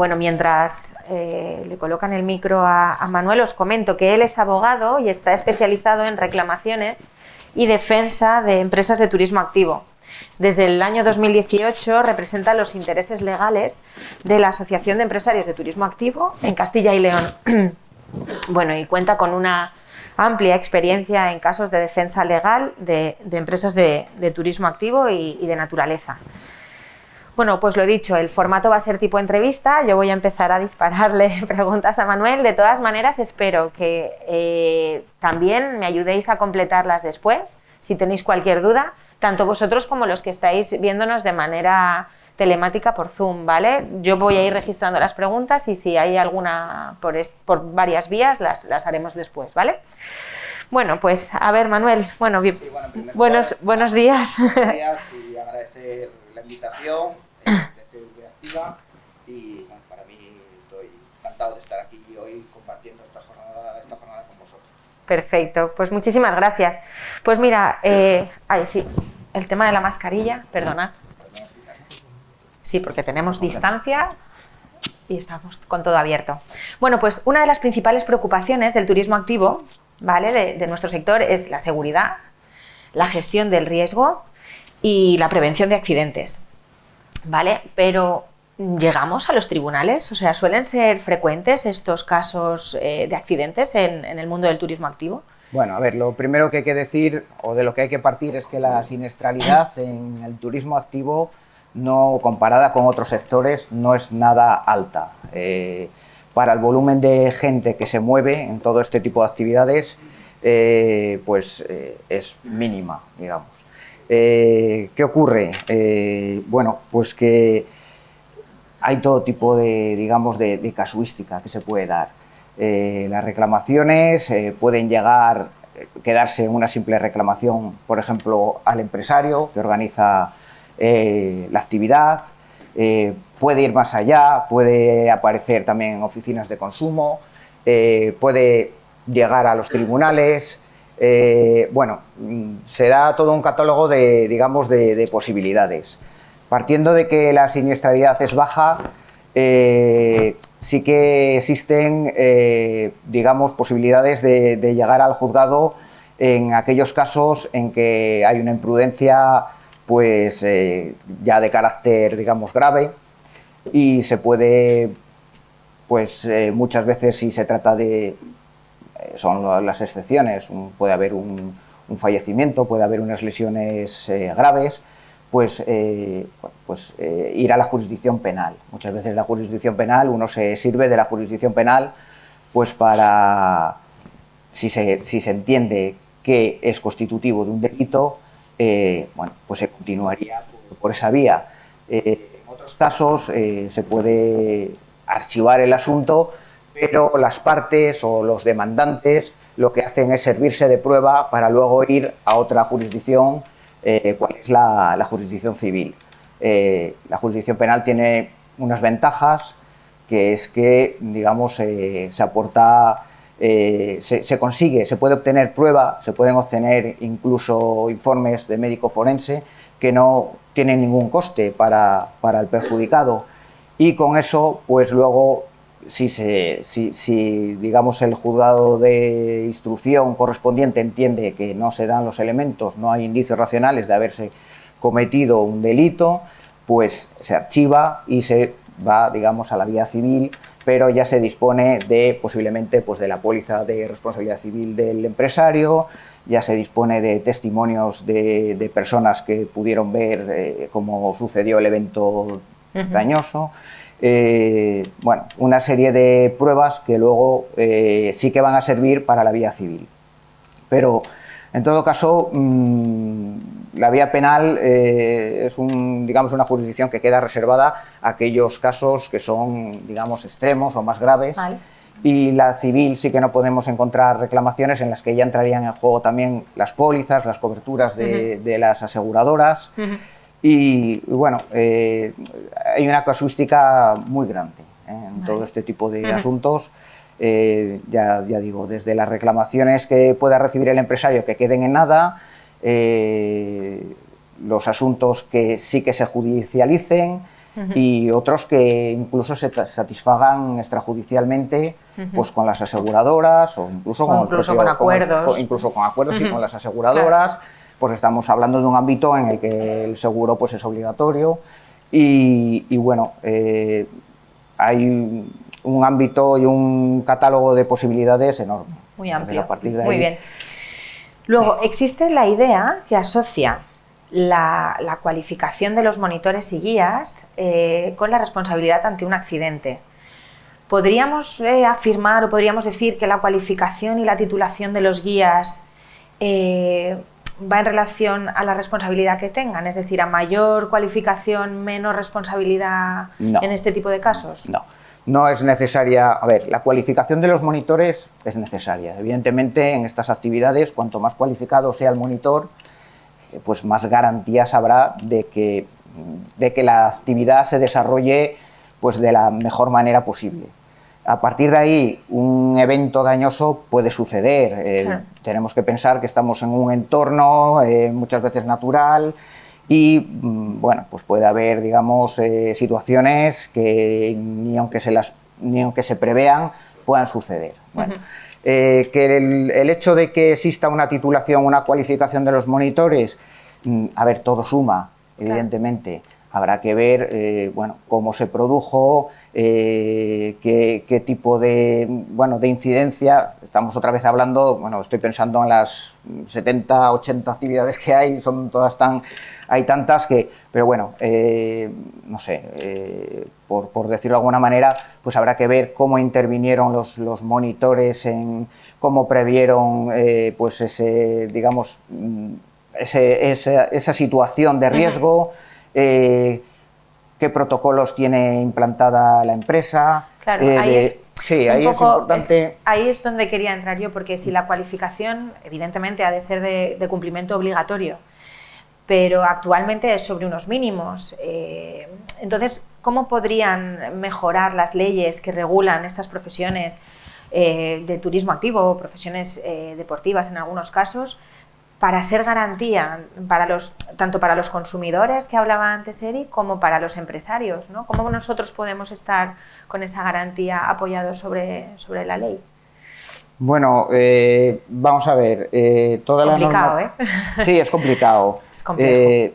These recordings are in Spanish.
Bueno, mientras le colocan el micro a Manuel, os comento que él es abogado y está especializado en reclamaciones y defensa de empresas de turismo activo. Desde el año 2018 representa los intereses legales de la Asociación de Empresarios de Turismo Activo en Castilla y León. Bueno, y cuenta con una amplia experiencia en casos de defensa legal de empresas de turismo activo y de naturaleza. Bueno, pues lo dicho, el formato va a ser tipo entrevista. Yo voy a empezar a dispararle preguntas a Manuel. De todas maneras, espero que también me ayudéis a completarlas después, si tenéis cualquier duda, tanto vosotros como los que estáis viéndonos de manera telemática por Zoom, ¿vale? Yo voy a ir registrando las preguntas y si hay alguna por varias vías, las haremos después, ¿vale? Bueno, pues a ver, Manuel, bueno, bien, sí, buenos días. Buenos días y agradecer la invitación de CVV Activa y bueno, para mí estoy encantado de estar aquí hoy compartiendo esta jornada con vosotros. Perfecto, pues muchísimas gracias. Pues mira, sí, el tema de la mascarilla, perdonad. Sí, porque tenemos distancia y estamos con todo abierto. Bueno, pues una de las principales preocupaciones del turismo activo, ¿vale?, de nuestro sector es la seguridad, la gestión del riesgo y la prevención de accidentes, ¿vale? Pero ¿llegamos a los tribunales? O sea, ¿suelen ser frecuentes estos casos de accidentes en el mundo del turismo activo? Bueno, a ver, lo primero que hay que decir, o de lo que hay que partir, es que la siniestralidad en el turismo activo, no comparada con otros sectores, no es nada alta. Para el volumen de gente que se mueve en todo este tipo de actividades, es mínima, digamos. ¿Qué ocurre? Bueno, pues que hay todo tipo de, digamos, de casuística que se puede dar. Las reclamaciones pueden quedarse en una simple reclamación, por ejemplo, al empresario que organiza la actividad, puede ir más allá, puede aparecer también en oficinas de consumo, puede llegar a los tribunales. Bueno, se da todo un catálogo de, digamos, de posibilidades. Partiendo de que la siniestralidad es baja, sí que existen, digamos, posibilidades de llegar al juzgado en aquellos casos en que hay una imprudencia, pues ya de carácter, digamos, grave, y se puede, pues muchas veces, si se trata de, son las excepciones, puede haber un fallecimiento, puede haber unas lesiones graves, pues ir a la jurisdicción penal. Muchas veces la jurisdicción penal, uno se sirve de la jurisdicción penal pues para, si se entiende que es constitutivo de un delito, bueno, pues se continuaría por esa vía. En otros casos se puede archivar el asunto, pero las partes o los demandantes lo que hacen es servirse de prueba para luego ir a otra jurisdicción, cuál es la jurisdicción civil. La jurisdicción penal tiene unas ventajas, que es que, digamos, se aporta, se consigue, se puede obtener prueba, se pueden obtener incluso informes de médico forense que no tienen ningún coste para el perjudicado, y con eso, pues luego, si digamos el juzgado de instrucción correspondiente entiende que no se dan los elementos, no hay indicios racionales de haberse cometido un delito, pues se archiva y se va, digamos, a la vía civil, pero ya se dispone de, posiblemente, pues de la póliza de responsabilidad civil del empresario, ya se dispone de testimonios de personas que pudieron ver cómo sucedió el evento dañoso. Bueno, una serie de pruebas que luego sí que van a servir para la vía civil. Pero, en todo caso, la vía penal es digamos, una jurisdicción que queda reservada a aquellos casos que son, digamos, extremos o más graves. Vale. Y la civil sí que no podemos encontrar reclamaciones en las que ya entrarían en juego también las pólizas, las coberturas de las aseguradoras. Y bueno, hay una casuística muy grande en todo este tipo de asuntos. Ya digo, desde las reclamaciones que pueda recibir el empresario que queden en nada, los asuntos que sí que se judicialicen, y otros que incluso se satisfagan extrajudicialmente pues con las aseguradoras o incluso con acuerdos. Incluso con acuerdos y con las aseguradoras, pues estamos hablando de un ámbito en el que el seguro pues es obligatorio y bueno, hay un ámbito y un catálogo de posibilidades enorme. Muy amplio. A partir de ahí, muy bien. Luego, existe la idea que asocia la cualificación de los monitores y guías con la responsabilidad ante un accidente. ¿Podríamos afirmar o podríamos decir que la cualificación y la titulación de los guías va en relación a la responsabilidad que tengan? Es decir, ¿a mayor cualificación, menos responsabilidad en este tipo de casos? No. No es necesaria. A ver, la cualificación de los monitores es necesaria. Evidentemente, en estas actividades, cuanto más cualificado sea el monitor, pues más garantías habrá de que la actividad se desarrolle pues de la mejor manera posible. A partir de ahí, un evento dañoso puede suceder. Claro. Tenemos que pensar que estamos en un entorno muchas veces natural y, bueno, pues puede haber, digamos, situaciones que ni aunque se prevean puedan suceder. Bueno, que el hecho de que exista una titulación, una cualificación de los monitores, a ver, todo suma, evidentemente. Habrá que ver, bueno, cómo se produjo, qué tipo de incidencia. Estamos otra vez hablando, bueno, estoy pensando en las 70, 80 actividades que hay, hay tantas que, pero bueno, no sé, por decirlo de alguna manera, pues habrá que ver cómo intervinieron los monitores, cómo previeron, pues esa situación de riesgo. ¿Qué protocolos tiene implantada la empresa? Claro, ahí es importante. Ahí es donde quería entrar yo, porque si la cualificación, evidentemente, ha de ser de cumplimiento obligatorio, pero actualmente es sobre unos mínimos. Entonces, ¿cómo podrían mejorar las leyes que regulan estas profesiones de turismo activo, profesiones deportivas en algunos casos, para ser garantía tanto para los consumidores, que hablaba antes Eri, como para los empresarios, ¿no? ¿Cómo nosotros podemos estar con esa garantía apoyados sobre la ley? Bueno, vamos a ver. Complicado, ¿eh? Sí, es complicado. Es complejo.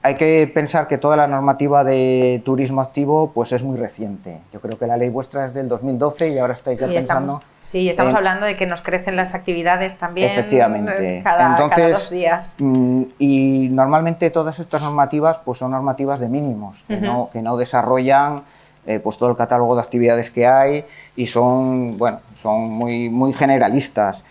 Hay que pensar que toda la normativa de turismo activo pues es muy reciente. Yo creo que la ley vuestra es del 2012 y ahora estáis ya pensando... Estamos hablando de que nos crecen las actividades también. Efectivamente. Cada 2 días. Y normalmente todas estas normativas pues son normativas de mínimos, que no desarrollan pues todo el catálogo de actividades que hay y son muy, muy generalistas.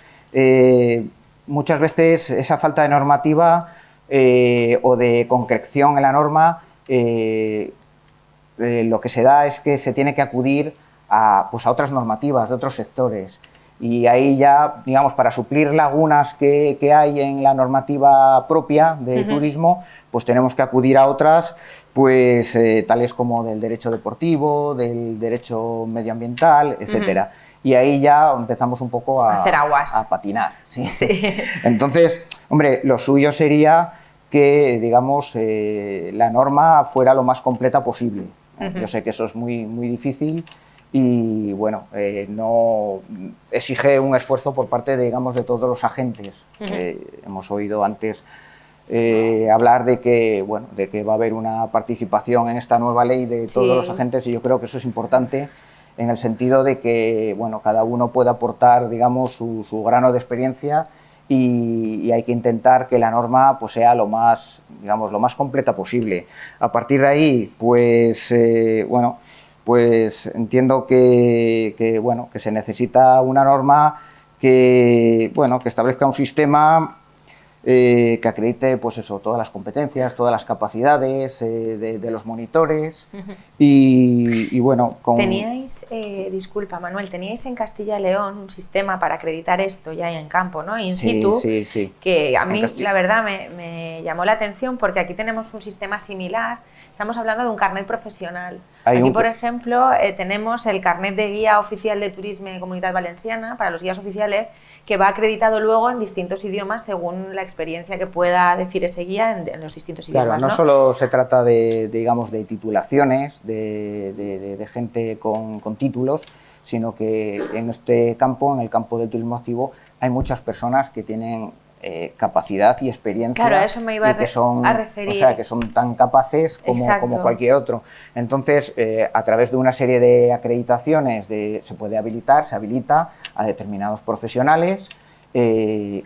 Muchas veces esa falta de normativa o de concreción en la norma, lo que se da es que se tiene que acudir a otras normativas de otros sectores y ahí ya, digamos, para suplir lagunas que hay en la normativa propia de turismo, pues tenemos que acudir a otras, pues tales como del derecho deportivo, del derecho medioambiental, etcétera. Y ahí ya empezamos un poco a hacer aguas, a patinar. ¿Sí? Entonces, hombre, lo suyo sería que, digamos, la norma fuera lo más completa posible. Yo sé que eso es muy, muy difícil y, bueno, no exige un esfuerzo por parte, digamos, de todos los agentes. Hemos oído antes hablar de que va a haber una participación en esta nueva ley de todos los agentes y yo creo que eso es importante, en el sentido de que, bueno, cada uno pueda aportar, digamos, su grano de experiencia y hay que intentar que la norma pues sea lo más completa posible. A partir de ahí, pues, pues entiendo que se necesita una norma que establezca un sistema que acredite pues eso, todas las competencias, todas las capacidades de los monitores y bueno... Teníais, disculpa Manuel, teníais en Castilla y León un sistema para acreditar esto ya en campo, ¿no? In situ, sí. Que a mí la verdad me llamó la atención porque aquí tenemos un sistema similar, estamos hablando de un carnet profesional. Aquí, por ejemplo, tenemos el carnet de guía oficial de turisme de Comunitat Valenciana para los guías oficiales, que va acreditado luego en distintos idiomas según la experiencia que pueda decir ese guía en los distintos idiomas. Claro, no solo se trata de, digamos, de titulaciones, de gente con títulos, sino que en este campo, en el campo del turismo activo, hay muchas personas que tienen capacidad y experiencia, claro, eso me iba y que son, a referir. O sea, que son tan capaces como cualquier otro. Entonces, a través de una serie de acreditaciones se puede habilitar, se habilita a determinados profesionales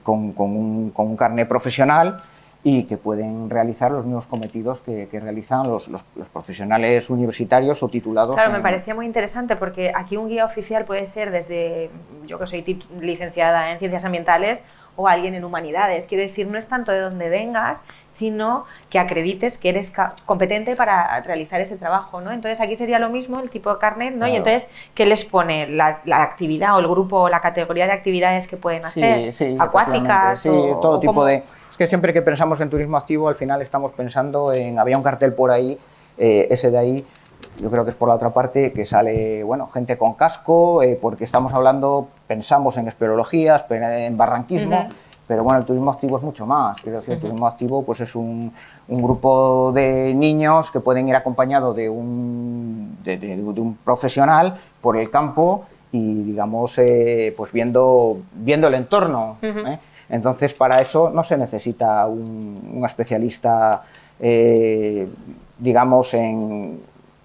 con un carnet profesional y que pueden realizar los mismos cometidos que realizan los profesionales universitarios o titulados. Claro, me parecía muy interesante porque aquí un guía oficial puede ser desde, yo que soy licenciada en Ciencias Ambientales, o alguien en Humanidades. Quiero decir, no es tanto de dónde vengas, sino que acredites que eres competente para realizar ese trabajo, ¿no? Entonces aquí sería lo mismo, el tipo de carnet, ¿no? Claro. Y entonces, ¿qué les pone? La actividad o el grupo o la categoría de actividades que pueden hacer, sí, acuáticas, sí, todo tipo de... Es que siempre que pensamos en turismo activo, al final estamos pensando en... Había un cartel por ahí, ese de ahí, yo creo que es por la otra parte, que sale, bueno, gente con casco, porque estamos hablando, pensamos en espeleologías, en barranquismo, pero bueno, el turismo activo es mucho más. Quiero decir, el turismo activo pues es un grupo de niños que pueden ir acompañados de un profesional por el campo y, digamos, pues viendo el entorno. Entonces, para eso no se necesita un especialista, digamos,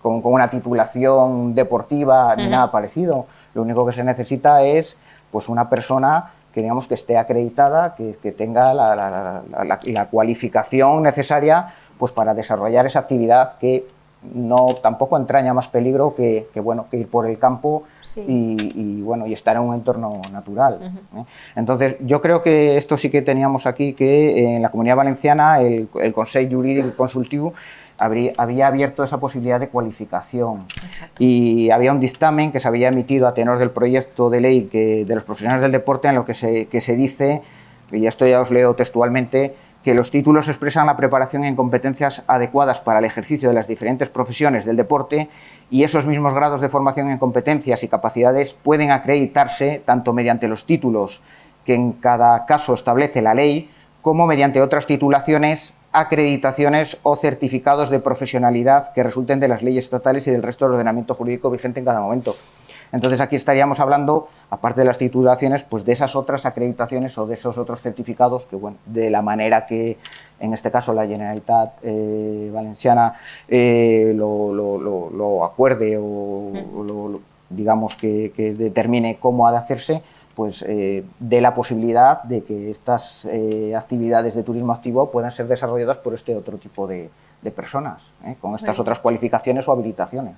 con una titulación deportiva ni nada parecido. Lo único que se necesita es pues una persona que, digamos, que esté acreditada, que tenga la cualificación necesaria pues para desarrollar esa actividad que tampoco entraña más peligro que ir por el campo y estar en un entorno natural. Entonces, yo creo que esto sí que teníamos aquí, que en la Comunidad Valenciana el Consell Jurídic Consultiu había abierto esa posibilidad de cualificación. Exacto. Y había un dictamen que se había emitido a tenor del proyecto de ley de los profesionales del deporte, en lo que se dice, y esto ya os leo textualmente, que los títulos expresan la preparación en competencias adecuadas para el ejercicio de las diferentes profesiones del deporte, y esos mismos grados de formación en competencias y capacidades pueden acreditarse tanto mediante los títulos que en cada caso establece la ley, como mediante otras titulaciones, acreditaciones o certificados de profesionalidad que resulten de las leyes estatales y del resto del ordenamiento jurídico vigente en cada momento. Entonces aquí estaríamos hablando, aparte de las titulaciones, pues de esas otras acreditaciones o de esos otros certificados que, bueno, de la manera que en este caso la Generalitat Valenciana lo acuerde o digamos que determine cómo ha de hacerse, pues dé la posibilidad de que estas actividades de turismo activo puedan ser desarrolladas por este otro tipo de personas, con estas otras cualificaciones o habilitaciones,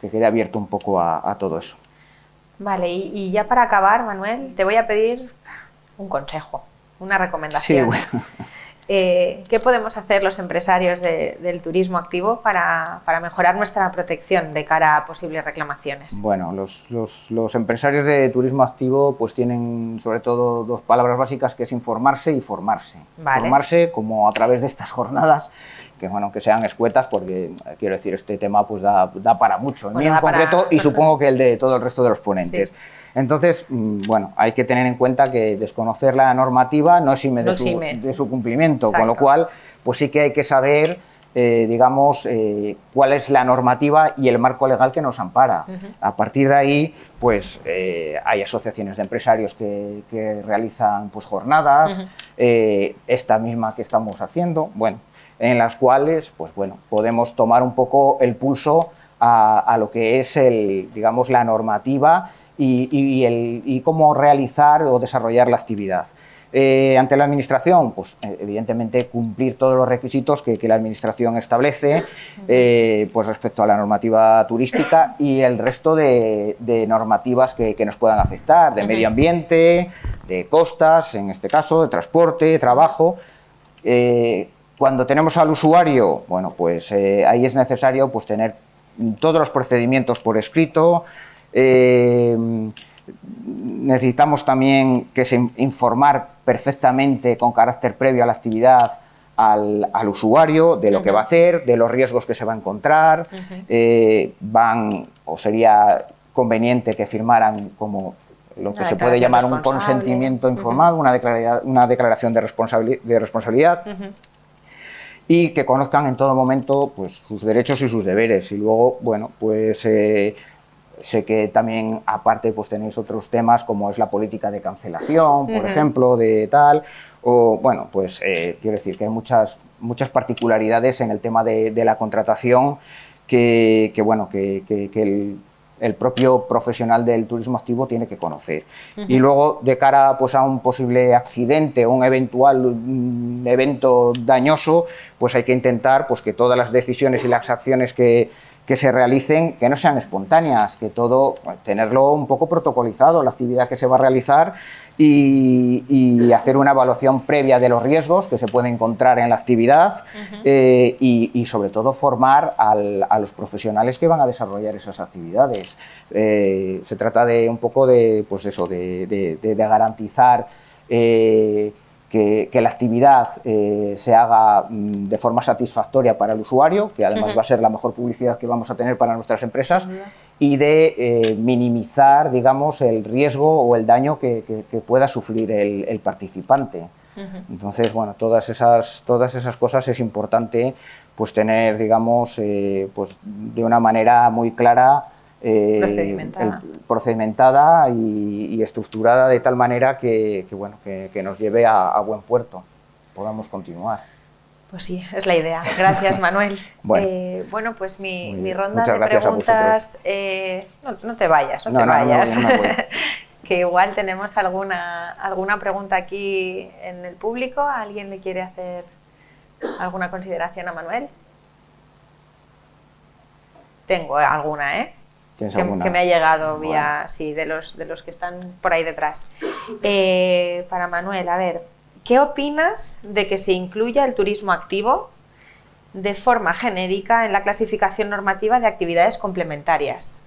que quede abierto un poco a todo eso. Vale, y ya para acabar, Manuel, te voy a pedir un consejo, una recomendación. Sí, bueno. ¿Qué podemos hacer los empresarios del turismo activo para mejorar nuestra protección de cara a posibles reclamaciones? Bueno, los empresarios de turismo activo pues tienen sobre todo dos palabras básicas, que es informarse y formarse. Vale. Formarse como a través de estas jornadas, que bueno, que sean escuetas, porque quiero decir, este tema pues da para mucho, el mío en concreto y supongo que el de todo el resto de los ponentes. Sí. Entonces, bueno, hay que tener en cuenta que desconocer la normativa no exime de su cumplimiento. Exacto. Con lo cual, pues sí que hay que saber, digamos, cuál es la normativa y el marco legal que nos ampara. A partir de ahí, pues hay asociaciones de empresarios que realizan pues jornadas, esta misma que estamos haciendo, bueno, en las cuales, pues bueno, podemos tomar un poco el pulso a lo que es digamos, la normativa y cómo realizar o desarrollar la actividad. Ante la Administración, pues evidentemente cumplir todos los requisitos que la Administración establece, pues respecto a la normativa turística y el resto de normativas que nos puedan afectar, de medio ambiente, de costas, en este caso, de transporte, de trabajo. Cuando tenemos al usuario, bueno, pues ahí es necesario pues tener todos los procedimientos por escrito. Necesitamos también informar perfectamente con carácter previo a la actividad al usuario de lo que va a hacer, de los riesgos que se va a encontrar, o sería conveniente que firmaran como lo que se puede llamar un consentimiento informado, una declaración de responsabilidad, y que conozcan en todo momento pues, sus derechos y sus deberes. Y luego, bueno, pues sé que también aparte pues tenéis otros temas como es la política de cancelación, por ejemplo, de tal, o bueno, pues quiero decir que hay muchas particularidades en el tema de la contratación que el propio profesional del turismo activo tiene que conocer. Y luego, de cara pues, a un posible accidente o un eventual evento dañoso, pues hay que intentar pues, que todas las decisiones y las acciones que se realicen, que no sean espontáneas, que todo, pues, tenerlo un poco protocolizado, la actividad que se va a realizar y hacer una evaluación previa de los riesgos que se pueden encontrar en la actividad y sobre todo formar a los profesionales que van a desarrollar esas actividades. Se trata de un poco de, pues eso, de garantizar que la actividad se haga de forma satisfactoria para el usuario, que además va a ser la mejor publicidad que vamos a tener para nuestras empresas, y de minimizar, digamos, el riesgo o el daño que pueda sufrir el participante. Entonces, bueno, todas esas cosas es importante pues tener, digamos, pues de una manera muy clara, procedimentada y estructurada de tal manera que nos lleve a buen puerto, podamos continuar. Pues sí, es la idea. Gracias, Manuel. Bueno, pues mi ronda de preguntas... no te vayas, no te vayas. No me voy. Que igual tenemos alguna pregunta aquí en el público. ¿Alguien le quiere hacer alguna consideración a Manuel? Tengo alguna, ¿eh? Que me ha llegado vía, sí, de los que están por ahí detrás. Para Manuel, a ver, ¿qué opinas de que se incluya el turismo activo de forma genérica en la clasificación normativa de actividades complementarias?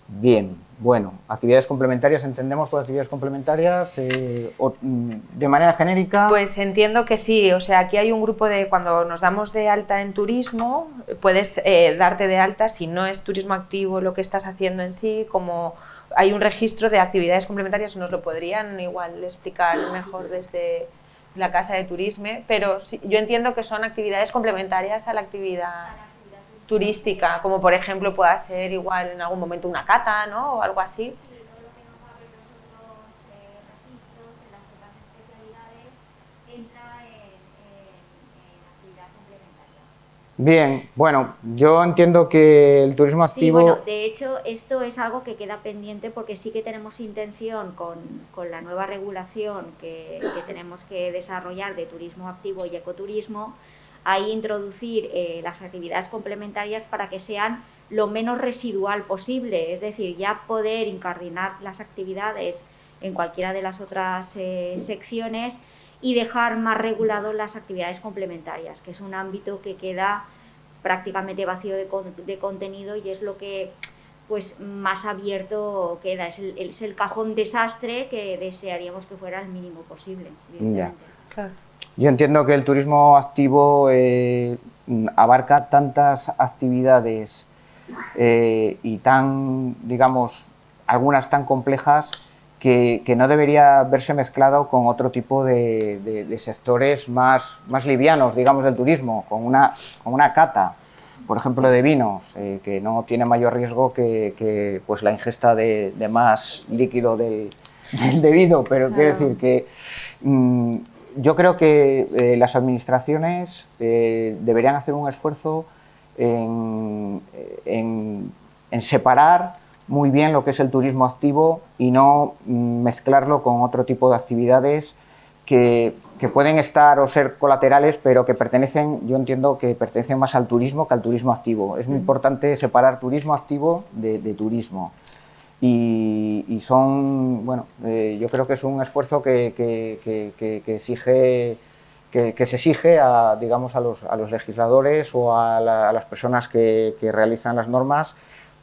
Bien, bueno, actividades complementarias, entendemos por actividades complementarias de manera genérica. Pues entiendo que sí, o sea, aquí hay un grupo de, cuando nos damos de alta en turismo, puedes darte de alta si no es turismo activo lo que estás haciendo en sí, como hay un registro de actividades complementarias, nos lo podrían igual explicar mejor desde la Casa de Turismo, pero sí, yo entiendo que son actividades complementarias a la actividad turística, como por ejemplo pueda ser igual en algún momento una cata, ¿no? O algo así. Bien, bueno, yo entiendo que el turismo activo... Sí, bueno, de hecho, esto es algo que queda pendiente porque sí que tenemos intención con la nueva regulación que tenemos que desarrollar de turismo activo y ecoturismo, ahí introducir las actividades complementarias para que sean lo menos residual posible, es decir, ya poder incardinar las actividades en cualquiera de las otras secciones y dejar más regulado las actividades complementarias, que es un ámbito que queda prácticamente vacío de contenido y es lo que pues más abierto queda, es el cajón desastre que desearíamos que fuera el mínimo posible. Ya. Claro. Yo entiendo que el turismo activo abarca tantas actividades y tan, digamos, algunas tan complejas que no debería verse mezclado con otro tipo de sectores más livianos, digamos, del turismo, con una cata, por ejemplo, de vinos, que no tiene mayor riesgo que pues, la ingesta de más líquido del vino, pero quiero decir que yo creo que las administraciones deberían hacer un esfuerzo en separar muy bien lo que es el turismo activo y no mezclarlo con otro tipo de actividades que pueden estar o ser colaterales, pero que pertenecen, yo entiendo que pertenecen más al turismo que al turismo activo. Es muy importante separar turismo activo de turismo. Y son, bueno, yo creo que es un esfuerzo que se exige a, digamos, a los legisladores o a las personas que realizan las normas,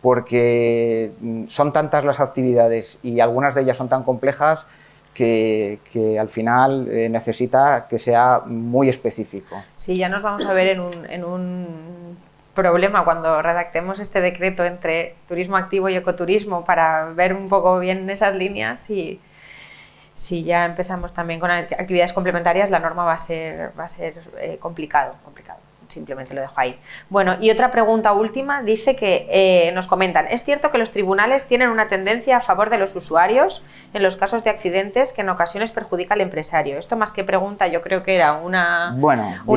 porque son tantas las actividades y algunas de ellas son tan complejas que al final necesita que sea muy específico. Sí, ya nos vamos a ver en un problema cuando redactemos este decreto entre turismo activo y ecoturismo para ver un poco bien esas líneas, y si ya empezamos también con actividades complementarias, la norma va a ser complicado. Simplemente lo dejo ahí. Bueno, y otra pregunta última, dice que nos comentan: ¿es cierto que los tribunales tienen una tendencia a favor de los usuarios en los casos de accidentes que en ocasiones perjudica al empresario? Esto, más que pregunta, yo creo que era una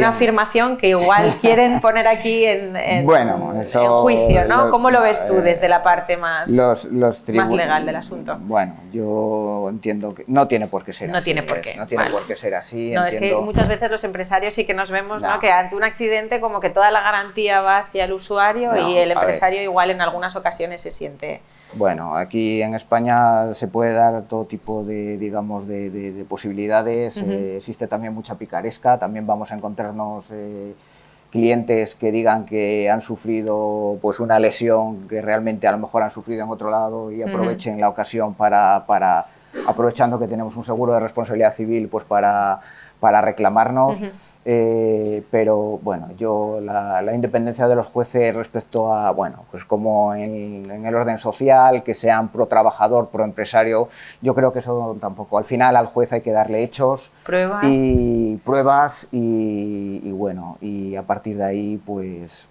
afirmación que igual quieren poner aquí en juicio, ¿no? ¿Cómo lo ves tú desde la parte más legal del asunto? Bueno, yo entiendo que no tiene por qué ser así. No tiene por qué. No tiene por qué ser así. No, es que muchas veces los empresarios sí que nos vemos, ¿no?, que ante un accidente como que toda la garantía va hacia el usuario, y el empresario igual en algunas ocasiones se siente... Bueno, aquí en España se puede dar todo tipo de, digamos, de posibilidades. Existe también mucha picaresca. También vamos a encontrarnos clientes que digan que han sufrido pues una lesión que realmente a lo mejor han sufrido en otro lado, y aprovechen la ocasión para aprovechando que tenemos un seguro de responsabilidad civil, pues para reclamarnos. Pero bueno, yo la independencia de los jueces respecto a, bueno, pues como en el orden social, que sean pro trabajador, pro empresario, yo creo que eso tampoco. Al final al juez hay que darle hechos, pruebas y bueno, y a partir de ahí pues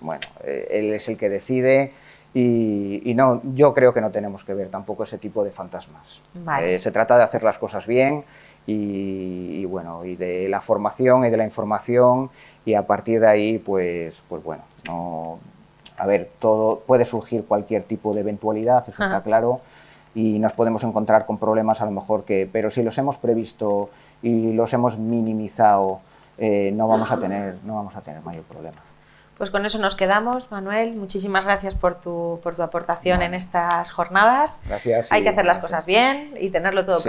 bueno, él es el que decide. Y no, yo creo que no tenemos que ver tampoco ese tipo de fantasmas. Vale. Se trata de hacer las cosas bien. Y bueno, y de la formación y de la información, y a partir de ahí pues bueno, no, a ver, todo puede surgir cualquier tipo de eventualidad, eso está claro, y nos podemos encontrar con problemas a lo mejor pero si los hemos previsto y los hemos minimizado, no vamos a tener mayor problema. Pues con eso nos quedamos, Manuel. Muchísimas gracias por tu aportación en estas jornadas. Gracias. Hay que hacer las cosas bien y tenerlo todo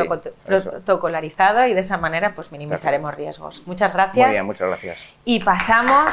protocolarizado, y de esa manera pues minimizaremos riesgos. Muchas gracias. Muy bien, muchas gracias. Y pasamos